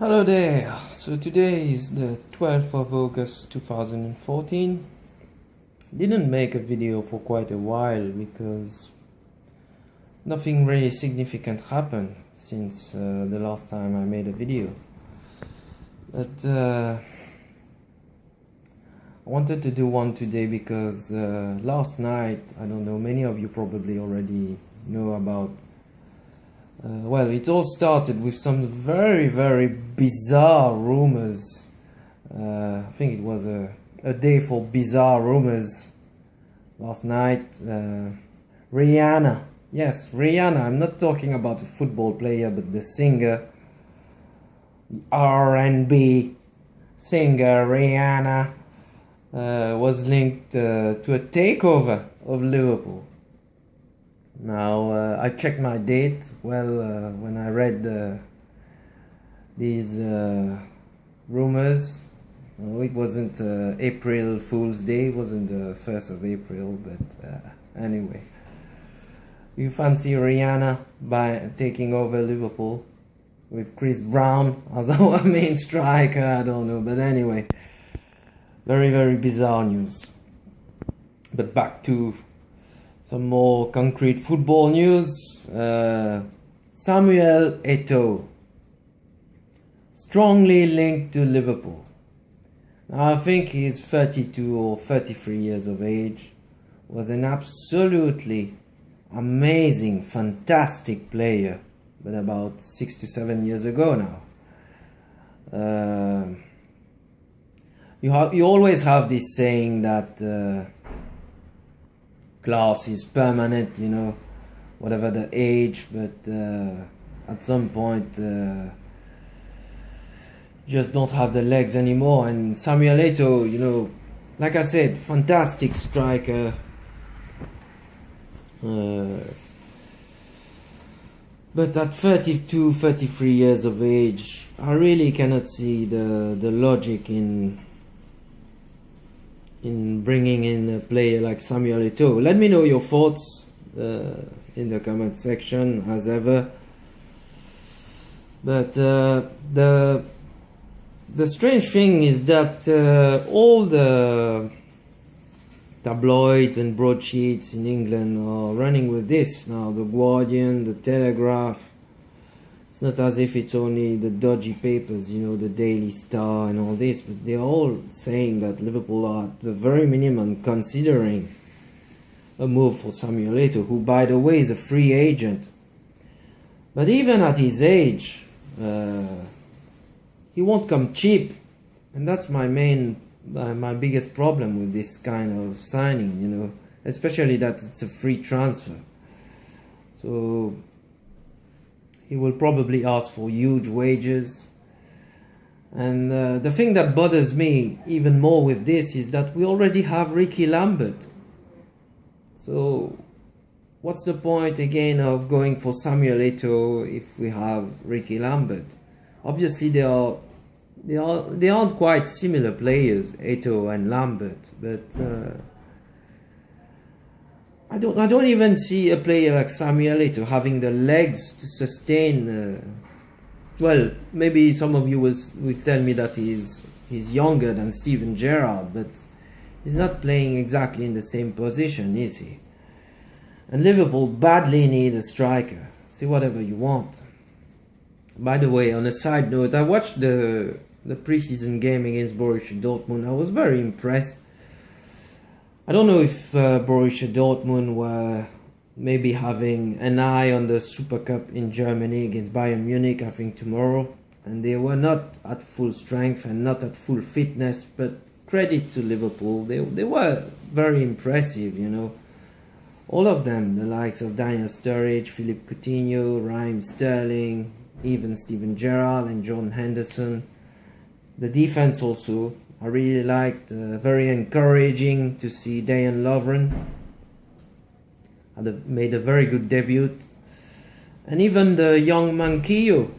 Hello there. So today is the 12th of August 2014. Didn't make a video for quite a while because nothing really significant happened since the last time I made a video. But I wanted to do one today because last night, I don't know, many of you probably already know about well, it all started with some very, very bizarre rumors. I think it was a day for bizarre rumors last night. Rihanna. Yes, Rihanna. I'm not talking about a football player, but the singer, R&B singer Rihanna, was linked to a takeover of Liverpool. Now, I checked my date. Well, when I read these rumors, it wasn't April Fool's Day, it wasn't the 1st of April, but anyway. You fancy Rihanna by taking over Liverpool with Chris Brown as our main striker? I don't know, but anyway. Very, very bizarre news. But back to some more concrete football news. Samuel Eto'o, strongly linked to Liverpool. Now, I think he's 32 or 33 years of age. Was an absolutely amazing, fantastic player, but about 6 to 7 years ago now. You always have this saying that class is permanent, you know, whatever the age, but at some point you just don't have the legs anymore. And Samuel Eto'o, you know, like I said, fantastic striker, but at 32, 33 years of age, I really cannot see the logic in bringing in a player like Samuel Eto'o. Let me know your thoughts in the comment section, as ever. But the strange thing is that all the tabloids and broadsheets in England are running with this now. The Guardian, the Telegraph. It's not as if it's only the dodgy papers, you know, the Daily Star and all this, but they're all saying that Liverpool are at the very minimum considering a move for Samuel Eto'o, who, by the way, is a free agent. But even at his age, he won't come cheap, and that's my biggest problem with this kind of signing, you know, especially that it's a free transfer. So he will probably ask for huge wages. And the thing that bothers me even more with this is that we already have Ricky Lambert. So what's the point again of going for Samuel Eto'o if we have Ricky Lambert? Obviously they aren't quite similar players, Eto'o and Lambert, but I don't even see a player like Samuel Eto'o having the legs to sustain. Well, maybe some of you will tell me that he's younger than Steven Gerrard, but he's not playing exactly in the same position, is he? And Liverpool badly need a striker. Say whatever you want. By the way, on a side note, I watched the preseason game against Borussia Dortmund. I was very impressed. I don't know if Borussia Dortmund were maybe having an eye on the Super Cup in Germany against Bayern Munich, I think tomorrow, and they were not at full strength and not at full fitness, but credit to Liverpool, they were very impressive, you know. All of them, the likes of Daniel Sturridge, Philippe Coutinho, Raheem Sterling, even Steven Gerrard and John Henderson. The defense also, I really liked, very encouraging to see Dejan Lovren. Made a very good debut. And even the young Manquillo,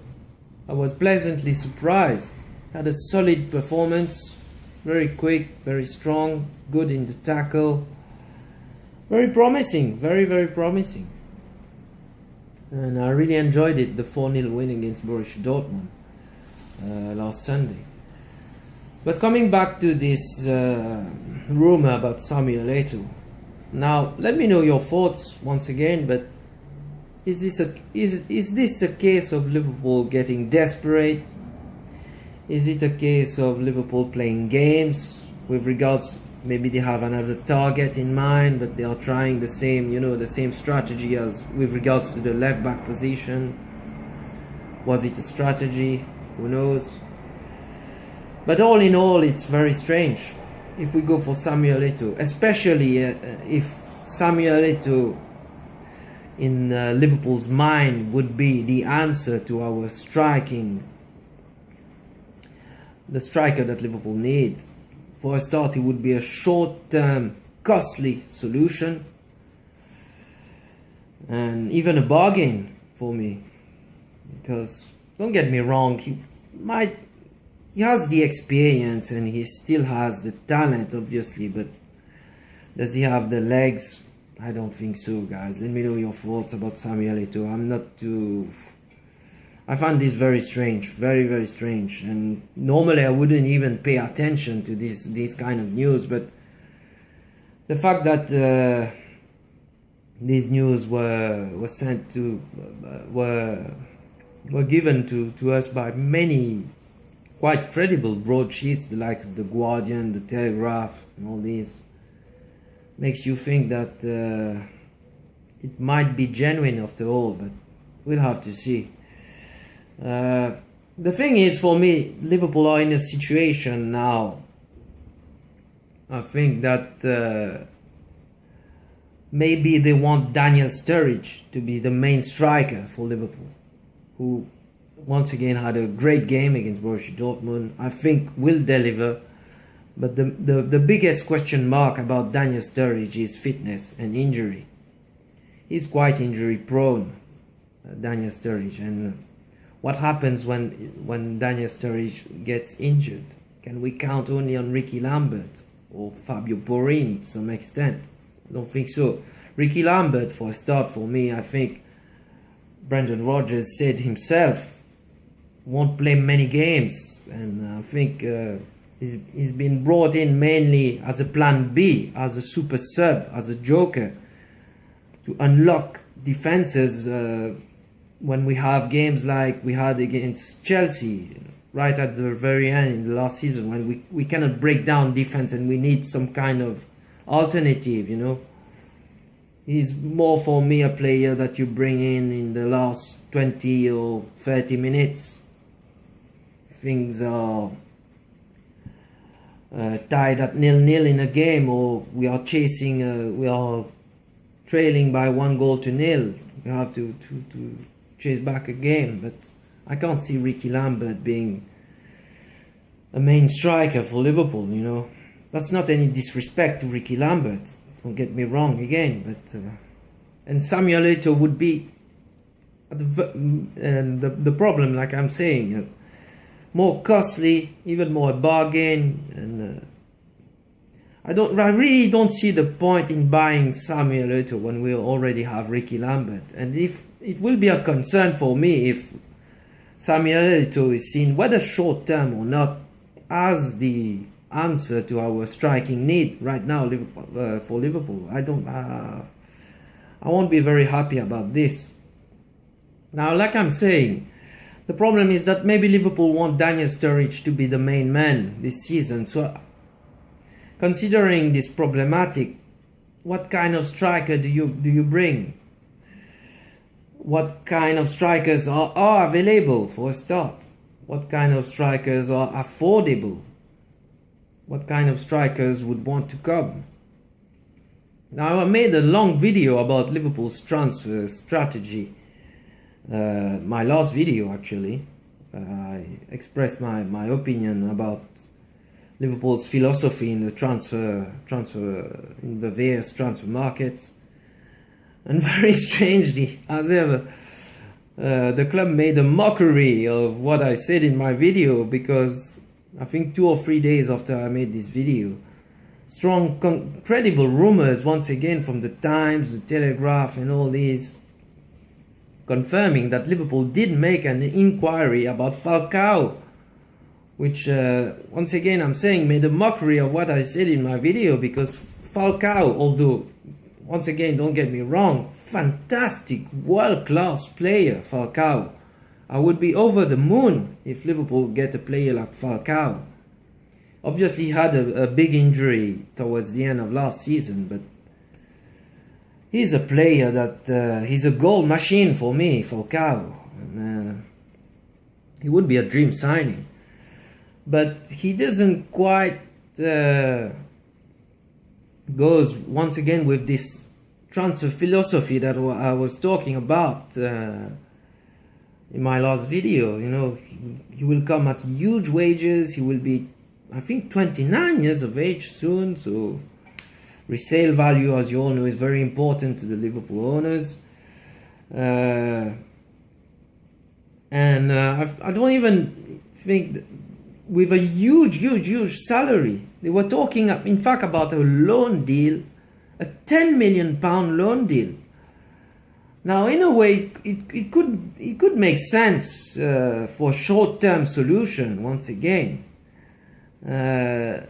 I was pleasantly surprised. Had a solid performance, very quick, very strong, good in the tackle. Very promising, very, very promising. And I really enjoyed it, the 4-0 win against Borussia Dortmund. last Sunday. But coming back to this rumor about Samuel Eto'o, now let me know your thoughts once again. But is this a case of Liverpool getting desperate? Is it a case of Liverpool playing games with regards? Maybe they have another target in mind, but they are trying the same strategy as with regards to the left back position. Was it a strategy? Who knows? But all in all, it's very strange if we go for Samuel Eto'o, especially if Samuel Eto'o in Liverpool's mind would be the answer to our striking, the striker that Liverpool need. For a start, it would be a short-term, costly solution, and even a bargain for me. Because don't get me wrong, he has the experience and he still has the talent, obviously, but does he have the legs? I don't think so, guys. Let me know your thoughts about Samuel Eto'o. I find this very strange, very, very strange. And normally I wouldn't even pay attention to this kind of news, but the fact that these news were sent to were given to us by many quite credible broadsheets, the likes of the Guardian, the Telegraph, and all these, makes you think that it might be genuine after all, but we'll have to see. The thing is, for me, Liverpool are in a situation now, I think that maybe they want Daniel Sturridge to be the main striker for Liverpool, who once again had a great game against Borussia Dortmund. I think will deliver, but the biggest question mark about Daniel Sturridge is fitness and injury. He's quite injury prone, Daniel Sturridge, and what happens when Daniel Sturridge gets injured? Can we count only on Ricky Lambert or Fabio Borini to some extent? I don't think so. Ricky Lambert, for a start, for me, I think Brendan Rodgers said himself, won't play many games, and I think he's been brought in mainly as a plan B, as a super sub, as a joker, to unlock defenses when we have games like we had against Chelsea right at the very end in the last season, when we cannot break down defense and we need some kind of alternative, you know. He's more for me a player that you bring in the last 20 or 30 minutes. Things are tied at 0-0 in a game, or we are we are trailing by 1-0. We have to chase back a game, but I can't see Ricky Lambert being a main striker for Liverpool, you know. That's not any disrespect to Ricky Lambert, don't get me wrong again, but and Samuel Eto'o would be the problem, like I'm saying, more costly, even more a bargain, and I really don't see the point in buying Samuel Eto'o when we already have Ricky Lambert. And if it will be a concern for me if Samuel Eto'o is seen, whether short term or not, as the answer to our striking need right now for Liverpool. I won't be very happy about this. Now, like I'm saying, the problem is that maybe Liverpool want Daniel Sturridge to be the main man this season. So, considering this problematic, what kind of striker do you bring? What kind of strikers are available for a start? What kind of strikers are affordable? What kind of strikers would want to come? Now, I made a long video about Liverpool's transfer strategy. My last video, actually, I expressed my opinion about Liverpool's philosophy in the transfer in the various transfer markets. And very strangely, as ever, the club made a mockery of what I said in my video, because I think 2 or 3 days after I made this video, strong, credible rumors once again from the Times, the Telegraph, and all these, confirming that Liverpool did make an inquiry about Falcao which once again I'm saying made a mockery of what I said in my video, because Falcao, although once again don't get me wrong, fantastic world-class player Falcao. I would be over the moon if Liverpool get a player like Falcao. Obviously he had a big injury towards the end of last season, but he's a player that he's a goal machine for me, Falcao. And, he would be a dream signing, but he doesn't quite goes once again with this transfer philosophy that I was talking about in my last video. You know, he will come at huge wages. He will be, I think, 29 years of age soon, so resale value, as you all know, is very important to the Liverpool owners. I don't even think that with a huge salary. They were talking, in fact, about a loan deal, a £10 million loan deal. Now, in a way, it could make sense for a short-term solution, once again. But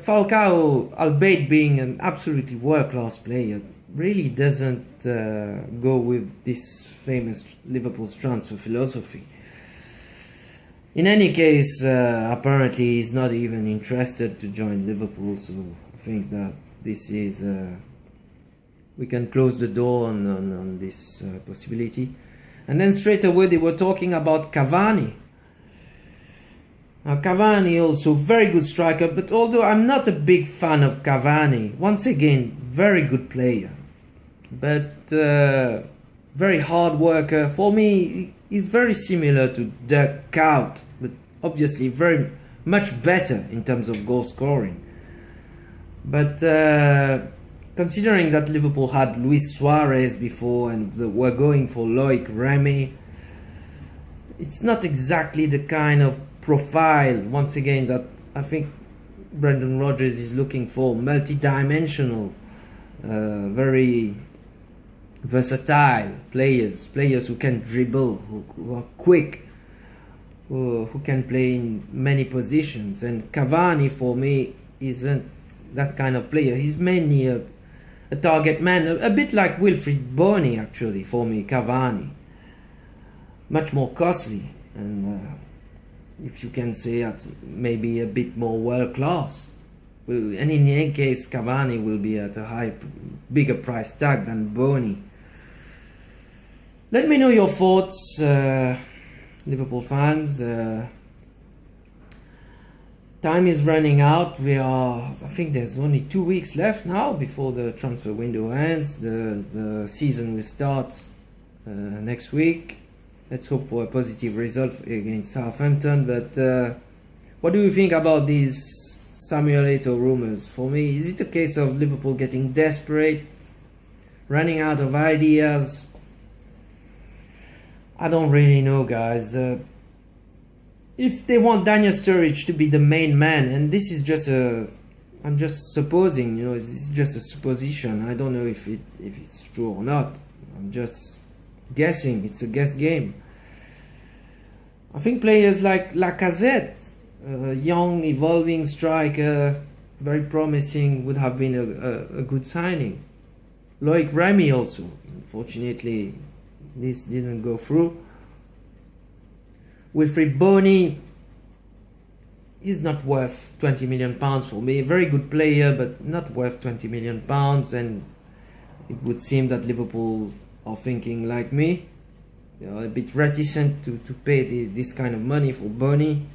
Falcao, albeit being an absolutely world-class player, really doesn't go with this famous Liverpool's transfer philosophy. In any case, apparently he's not even interested to join Liverpool, so I think that this is we can close the door on this possibility. And then straight away they were talking about Cavani. Now Cavani also very good striker, but although I'm not a big fan of Cavani, once again very good player, but very hard worker. For me, he's very similar to Dirk Kuyt, but obviously very much better in terms of goal scoring. But considering that Liverpool had Luis Suarez before and were going for Loic Remy, it's not exactly the kind of profile, once again, that I think Brendan Rodgers is looking for. Multi-dimensional, very versatile players who can dribble, who are quick, who can play in many positions. And Cavani, for me, isn't that kind of player. He's mainly a target man, a bit like Wilfried Bony, actually, for me, Cavani. Much more costly, and if you can say that, maybe a bit more world class. And in any case, Cavani will be at a bigger price tag than Bony. Let me know your thoughts, Liverpool fans. Time is running out. I think there's only 2 weeks left now before the transfer window ends. The season will start next week. Let's hope for a positive result against Southampton. But what do you think about these Samuel Eto'o rumors? For me, is it a case of Liverpool getting desperate, running out of ideas? I don't really know, guys. If they want Daniel Sturridge to be the main man, and this is just I'm just supposing, you know, it's just a supposition. I don't know if it's true or not. I'm just guessing. It's a guess game. I think players like Lacazette, young, evolving striker, very promising, would have been a good signing. Loic Remy also. Unfortunately, this didn't go through. Wilfried Bony is not worth £20 million for me. Very good player, but not worth £20 million. And it would seem that Liverpool are thinking like me. They are a bit reticent to pay this kind of money for Bony.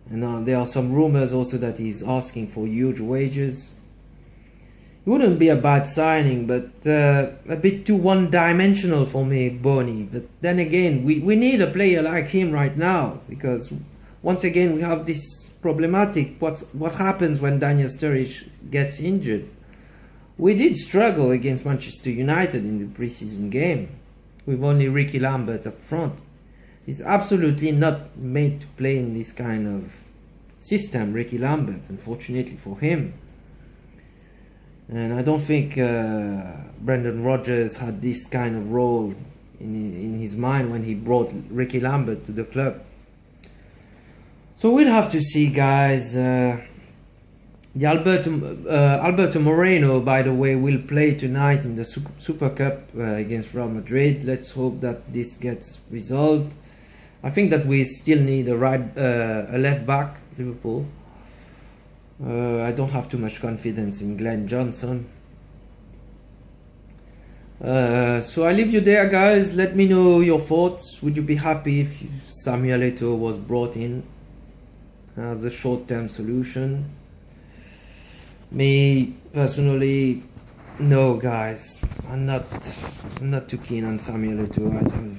And there are some rumors also that he's asking for huge wages. It wouldn't be a bad signing, but a bit too one-dimensional for me, Bony. But then again, we need a player like him right now, because once again we have this problematic. What happens when Daniel Sturridge gets injured? We did struggle against Manchester United in the pre-season game with only Ricky Lambert up front. He's absolutely not made to play in this kind of system, Ricky Lambert, unfortunately for him. And I don't think Brendan Rodgers had this kind of role in his mind when he brought Ricky Lambert to the club. So we'll have to see, guys. The Alberto Moreno, by the way, will play tonight in the Super Cup against Real Madrid. Let's hope that this gets resolved. I think that we still need a left back, Liverpool. I don't have too much confidence in Glenn Johnson. So I leave you there, guys. Let me know your thoughts. Would you be happy if Samuel Eto'o was brought in as a short-term solution? Me personally, no, guys. I'm not too keen on Samuel Eto'o.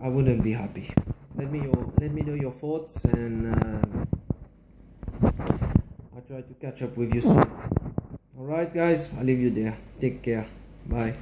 I wouldn't be happy. Let me know your thoughts, and I'll try to catch up with you soon. Alright, guys, I'll leave you there. Take care. Bye.